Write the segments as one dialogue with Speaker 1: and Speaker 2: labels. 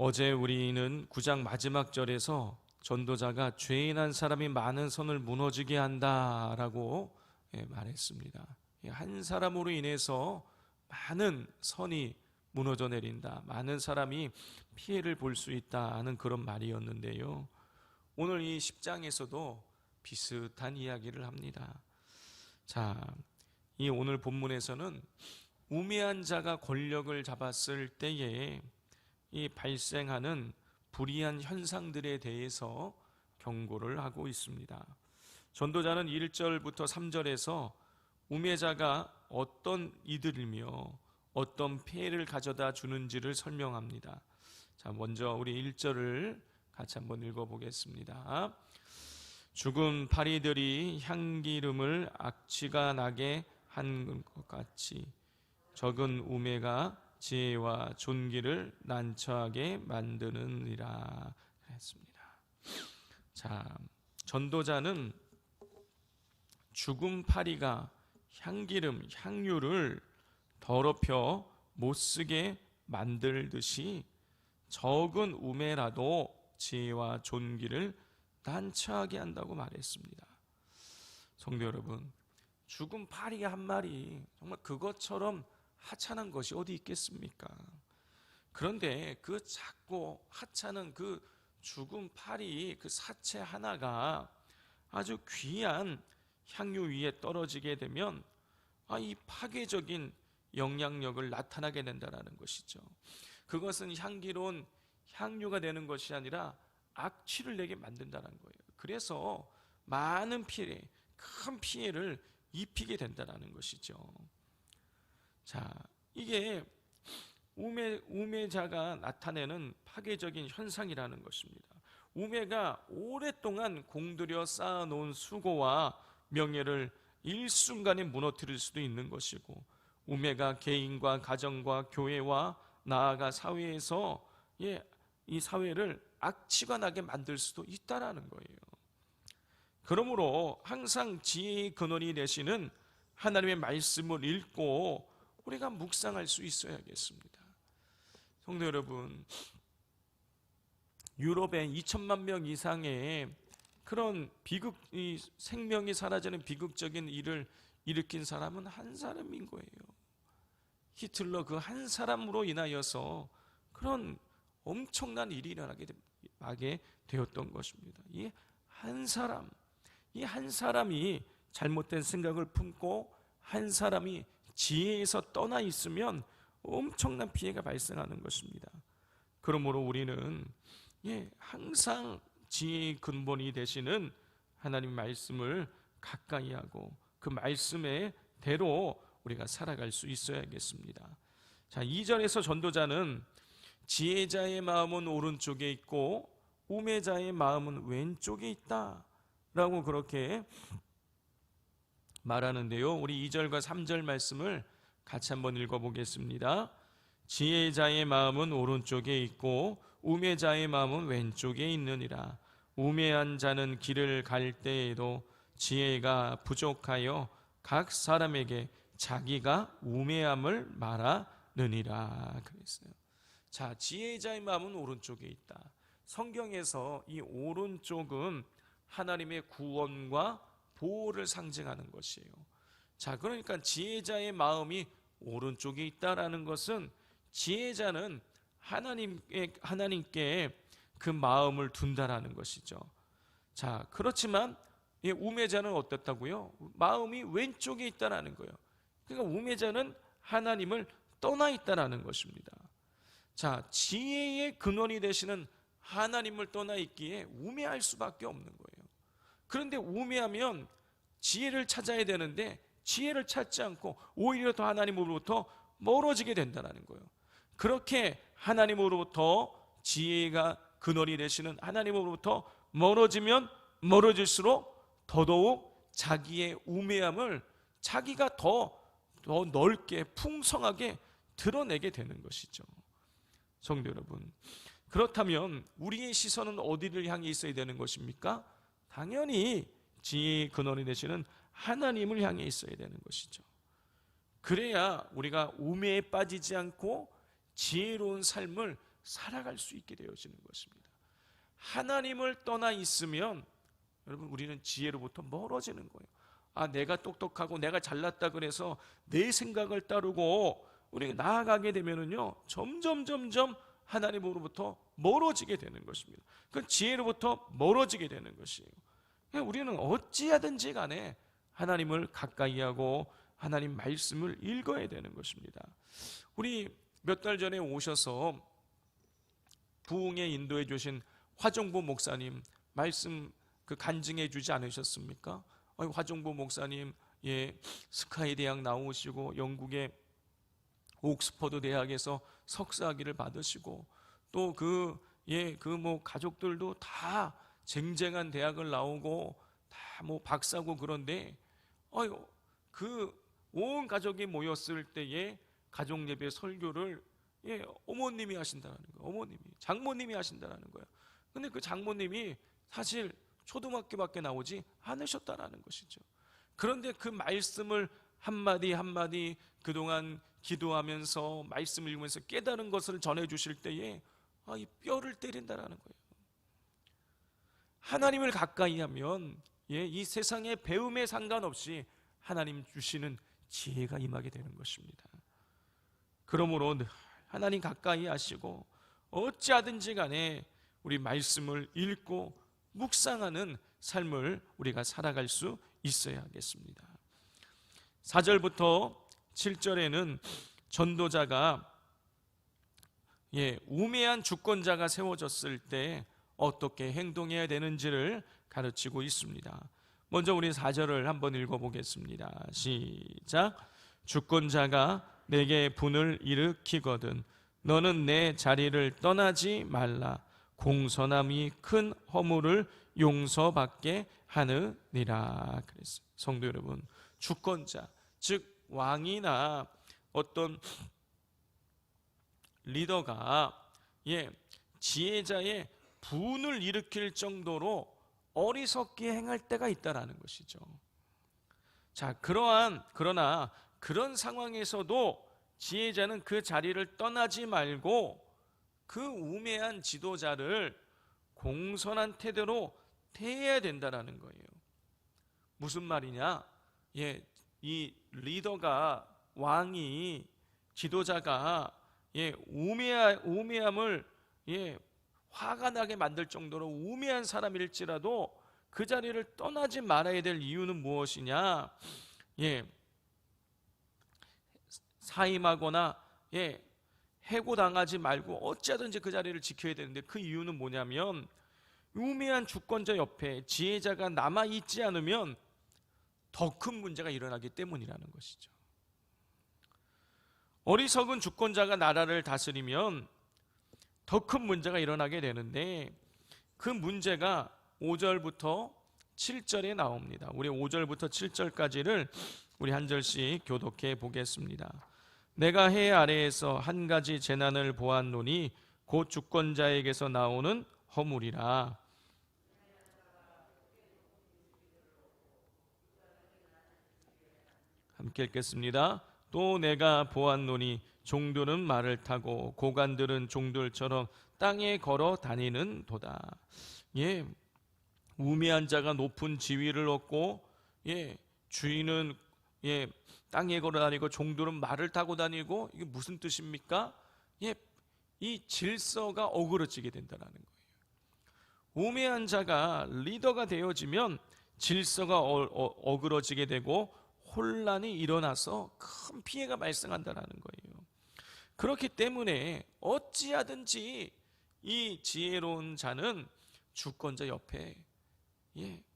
Speaker 1: 어제 우리는 9장 마지막 절에서 전도자가 죄인 한 사람이 많은 선을 무너지게 한다라고 말했습니다. 한 사람으로 인해서 많은 선이 무너져 내린다, 많은 사람이 피해를 볼 수 있다는 그런 말이었는데요, 오늘 이 10장에서도 비슷한 이야기를 합니다. 자, 이 오늘 본문에서는 우매한 자가 권력을 잡았을 때에 이 발생하는 불의한 현상들에 대해서 경고를 하고 있습니다. 전도자는 1절부터 3절에서 우매자가 어떤 이들이며 어떤 피해를 가져다 주는지를 설명합니다. 자, 먼저 우리 1절을 같이 한번 읽어보겠습니다. 죽은 파리들이 향기름을 악취가 나게 한 것 같이 적은 우매가 지혜와 존귀를 난처하게 만드느니라 했습니다. 자, 전도자는 죽은 파리가 향기름, 향유를 더럽혀 못쓰게 만들듯이 적은 우매라도 지혜와 존귀를 난처하게 한다고 말했습니다. 성도 여러분, 죽은 파리 한 마리, 정말 그것처럼 하찮은 것이 어디 있겠습니까? 그런데 그 작고 하찮은 그 죽은 파리, 그 사체 하나가 아주 귀한 향유 위에 떨어지게 되면 이 파괴적인 영향력을 나타나게 된다는 것이죠. 그것은 향기로운 향유가 되는 것이 아니라 악취를 내게 만든다는 거예요. 그래서 많은 피해, 큰 피해를 입히게 된다는 것이죠. 자, 이게 우매자가 나타내는 파괴적인 현상이라는 것입니다. 우매가 오랫동안 공들여 쌓아놓은 수고와 명예를 일순간에 무너뜨릴 수도 있는 것이고, 우매가 개인과 가정과 교회와 나아가 사회에서 이 사회를 악취가 나게 만들 수도 있다라는 거예요. 그러므로 항상 지혜의 근원이 되시는 하나님의 말씀을 읽고 우리가 묵상할 수 있어야겠습니다. 성도 여러분, 유럽에 2천만 명 이상의 그런 생명이 사라지는 비극적인 일을 일으킨 사람은 한 사람인 거예요. 히틀러 그 한 사람으로 인하여서 그런 엄청난 일이 일어나게 되었던 것입니다. 이 한 사람이 잘못된 생각을 품고 한 사람이 지혜에서 떠나 있으면 엄청난 피해가 발생하는 것입니다. 그러므로 우리는 항상 지혜의 근본이 되시는 하나님 말씀을 가까이 하고 그 말씀의 대로 우리가 살아갈 수 있어야겠습니다. 자, 2절에서 전도자는 지혜자의 마음은 오른쪽에 있고 우매자의 마음은 왼쪽에 있다 라고 그렇게 말하는데요, 우리 2절과 3절 말씀을 같이 한번 읽어보겠습니다. 지혜자의 마음은 오른쪽에 있고 우매자의 마음은 왼쪽에 있느니라. 우매한 자는 길을 갈 때에도 지혜가 부족하여 각 사람에게 자기가 우매함을 말하느니라 그랬어요. 자, 지혜자의 마음은 오른쪽에 있다. 성경에서 이 오른쪽은 하나님의 구원과 보호를 상징하는 것이에요. 자, 그러니까 지혜자의 마음이 오른쪽에 있다라는 것은 지혜자는 하나님께 그 마음을 둔다라는 것이죠. 자, 그렇지만 우매자는 어떻다고요? 마음이 왼쪽에 있다라는 거예요. 그러니까 우매자는 하나님을 떠나 있다라는 것입니다. 자, 지혜의 근원이 되시는 하나님을 떠나 있기에 우매할 수밖에 없는 거예요. 그런데 우매하면 지혜를 찾아야 되는데 지혜를 찾지 않고 오히려 더 하나님으로부터 멀어지게 된다는 거예요. 그렇게 하나님으로부터 지혜가 근원이 되시는 하나님으로부터 멀어지면 멀어질수록 더더욱 자기의 우매함을 자기가 더 넓게 풍성하게 드러내게 되는 것이죠. 성도 여러분, 그렇다면 우리의 시선은 어디를 향해 있어야 되는 것입니까? 당연히 지혜의 근원이 되시는 하나님을 향해 있어야 되는 것이죠. 그래야 우리가 우매에 빠지지 않고 지혜로운 삶을 살아갈 수 있게 되어지는 것입니다. 하나님을 떠나 있으면 여러분 우리는 지혜로부터 멀어지는 거예요. 내가 똑똑하고 내가 잘났다 그래서 내 생각을 따르고 우리가 나아가게 되면은요 점점 하나님으로부터 멀어지게 되는 것입니다. 그 지혜로부터 멀어지게 되는 것이에요. 우리는 어찌하든지 간에 하나님을 가까이 하고 하나님 말씀을 읽어야 되는 것입니다. 우리 몇 달 전에 오셔서 부흥에 인도해 주신 화정보 목사님 말씀 간증해 주지 않으셨습니까? 화정보 목사님 스카이 대학 나오시고 영국의 옥스퍼드 대학에서 석사학위를 받으시고 또 가족들도 다 쟁쟁한 대학을 나오고 다 박사고 그런데 온 가족이 모였을 때에 가족 예배 설교를 어머님이 하신다는 거예요. 장모님이 하신다는 거예요. 근데 그 장모님이 사실 초등학교밖에 나오지 않으셨다라는 것이죠. 그런데 그 말씀을 한마디 한마디 그동안 기도하면서 말씀을 읽으면서 깨달은 것을 전해주실 때에 이 뼈를 때린다라는 거예요. 하나님을 가까이 하면 이 세상의 배움에 상관없이 하나님 주시는 지혜가 임하게 되는 것입니다. 그러므로 하나님 가까이 하시고 어찌하든지 간에 우리 말씀을 읽고 묵상하는 삶을 우리가 살아갈 수 있어야 하겠습니다. 4절부터 7절에는 전도자가 우매한 주권자가 세워졌을 때 어떻게 행동해야 되는지를 가르치고 있습니다. 먼저 우리 4절을 한번 읽어보겠습니다. 시작. 주권자가 내게 분을 일으키거든 너는 내 자리를 떠나지 말라. 공선함이 큰 허물을 용서받게 하느니라. 그랬어요. 성도 여러분, 주권자 즉 왕이나 어떤 리더가 지혜자의 분을 일으킬 정도로 어리석게 행할 때가 있다라는 것이죠. 자, 그러나 그런 상황에서도 지혜자는 그 자리를 떠나지 말고 그 우매한 지도자를 공손한 태도로 대해야 된다라는 거예요. 무슨 말이냐? 이 리더가 왕이 지도자가 우매함을 화가 나게 만들 정도로 우매한 사람일지라도 그 자리를 떠나지 말아야 될 이유는 무엇이냐? 사임하거나 해고당하지 말고 어찌하든지 그 자리를 지켜야 되는데 그 이유는 뭐냐면 우매한 주권자 옆에 지혜자가 남아있지 않으면 더 큰 문제가 일어나기 때문이라는 것이죠. 어리석은 주권자가 나라를 다스리면 더 큰 문제가 일어나게 되는데 그 문제가 5절부터 7절에 나옵니다. 우리 5절부터 7절까지를 우리 한 절씩 교독해 보겠습니다. 내가 해 아래에서 한 가지 재난을 보았노니 곧 주권자에게서 나오는 허물이라. 함께 읽겠습니다. 또 내가 보았노니 종들은 말을 타고 고관들은 종들처럼 땅에 걸어 다니는 도다. 우매한 자가 높은 지위를 얻고 주인은 땅에 걸어 다니고 종들은 말을 타고 다니고 이게 무슨 뜻입니까? 이 질서가 어그러지게 된다는 거예요. 우매한 자가 리더가 되어지면 질서가 어그러지게 되고 혼란이 일어나서 큰 피해가 발생한다는 거예요. 그렇기 때문에 어찌하든지 이 지혜로운 자는 주권자 옆에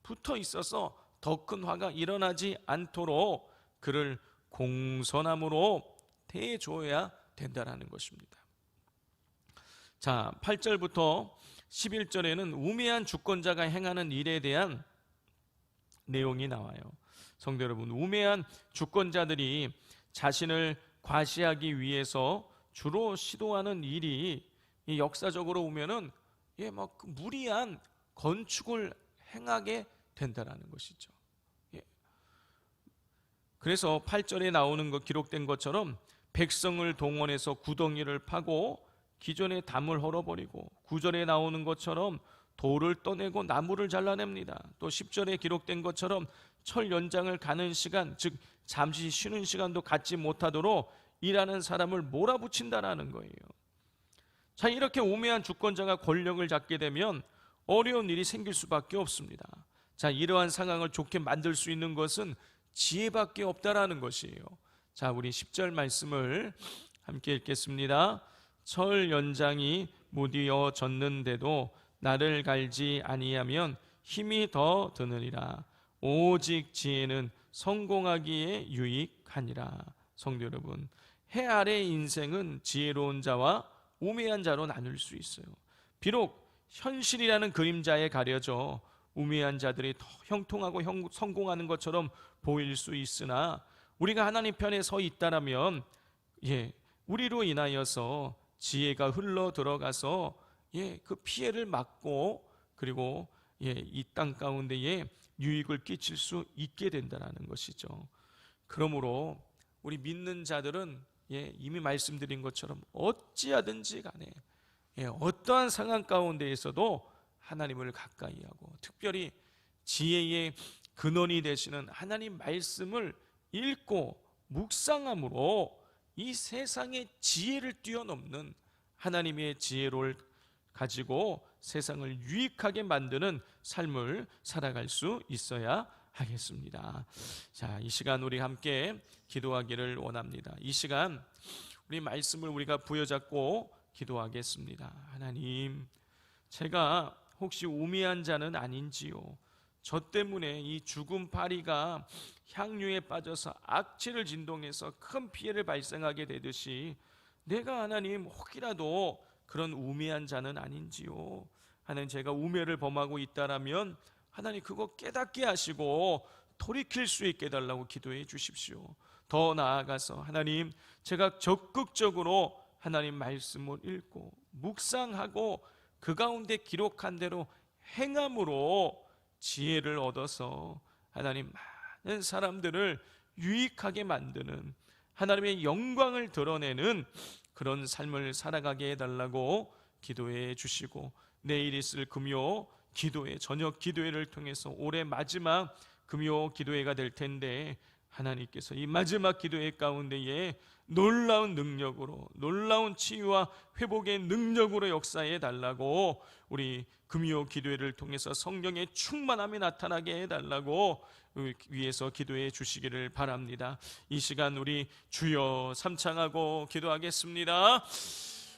Speaker 1: 붙어 있어서 더 큰 화가 일어나지 않도록 그를 공손함으로 대해줘야 된다는 것입니다. 자, 8절부터 11절에는 우매한 주권자가 행하는 일에 대한 내용이 나와요. 성도 여러분, 우매한 주권자들이 자신을 과시하기 위해서 주로 시도하는 일이 역사적으로 보면은 막 무리한 건축을 행하게 된다는 것이죠. 그래서 8절에 나오는 거 기록된 것처럼 백성을 동원해서 구덩이를 파고 기존의 담을 헐어버리고 9절에 나오는 것처럼 돌을 떠내고 나무를 잘라냅니다. 또 10절에 기록된 것처럼 철 연장을 가는 시간, 즉 잠시 쉬는 시간도 갖지 못하도록 일하는 사람을 몰아붙인다라는 거예요. 자, 이렇게 우매한 주권자가 권력을 잡게 되면 어려운 일이 생길 수밖에 없습니다. 자, 이러한 상황을 좋게 만들 수 있는 것은 지혜밖에 없다라는 것이에요. 자, 우리 10절 말씀을 함께 읽겠습니다. 철 연장이 무디어 졌는데도 나를 갈지 아니하면 힘이 더 드느니라. 오직 지혜는 성공하기에 유익하니라. 성도 여러분, 해 아래의 인생은 지혜로운 자와 우매한 자로 나눌 수 있어요. 비록 현실이라는 그림자에 가려져 우매한 자들이 더 형통하고 성공하는 것처럼 보일 수 있으나 우리가 하나님 편에 서 있다라면 우리로 인하여서 지혜가 흘러 들어가서 그 피해를 막고 그리고 이 땅 가운데에 유익을 끼칠 수 있게 된다는 것이죠. 그러므로 우리 믿는 자들은 이미 말씀드린 것처럼 어찌하든지 간에 어떠한 상황 가운데에서도 하나님을 가까이 하고 특별히 지혜의 근원이 되시는 하나님 말씀을 읽고 묵상함으로 이 세상의 지혜를 뛰어넘는 하나님의 지혜를 가지고 세상을 유익하게 만드는 삶을 살아갈 수 있어야 하겠습니다. 자, 이 시간 우리 함께 기도하기를 원합니다. 이 시간 우리 말씀을 우리가 부여잡고 기도하겠습니다. 하나님, 제가 혹시 우매한 자는 아닌지요? 저 때문에 이 죽은 파리가 향유에 빠져서 악취를 진동해서 큰 피해를 발생하게 되듯이 내가 하나님 혹이라도 그런 우매한 자는 아닌지요? 하나님, 제가 우매를 범하고 있다라면 하나님 그거 깨닫게 하시고 돌이킬 수 있게 해달라고 기도해 주십시오. 더 나아가서 하나님, 제가 적극적으로 하나님 말씀을 읽고 묵상하고 그 가운데 기록한 대로 행함으로 지혜를 얻어서 하나님 많은 사람들을 유익하게 만드는 하나님의 영광을 드러내는 그런 삶을 살아가게 해달라고 기도해 주시고 내일 있을 금요 기도회, 저녁 기도회를 통해서 올해 마지막 금요 기도회가 될 텐데 하나님께서 이 마지막 기도회 가운데에 놀라운 능력으로, 놀라운 치유와 회복의 능력으로 역사해 달라고 우리 금요 기도회를 통해서 성령의 충만함이 나타나게 해달라고 위에서 기도해 주시기를 바랍니다. 이 시간 우리 주여 삼창하고 기도하겠습니다.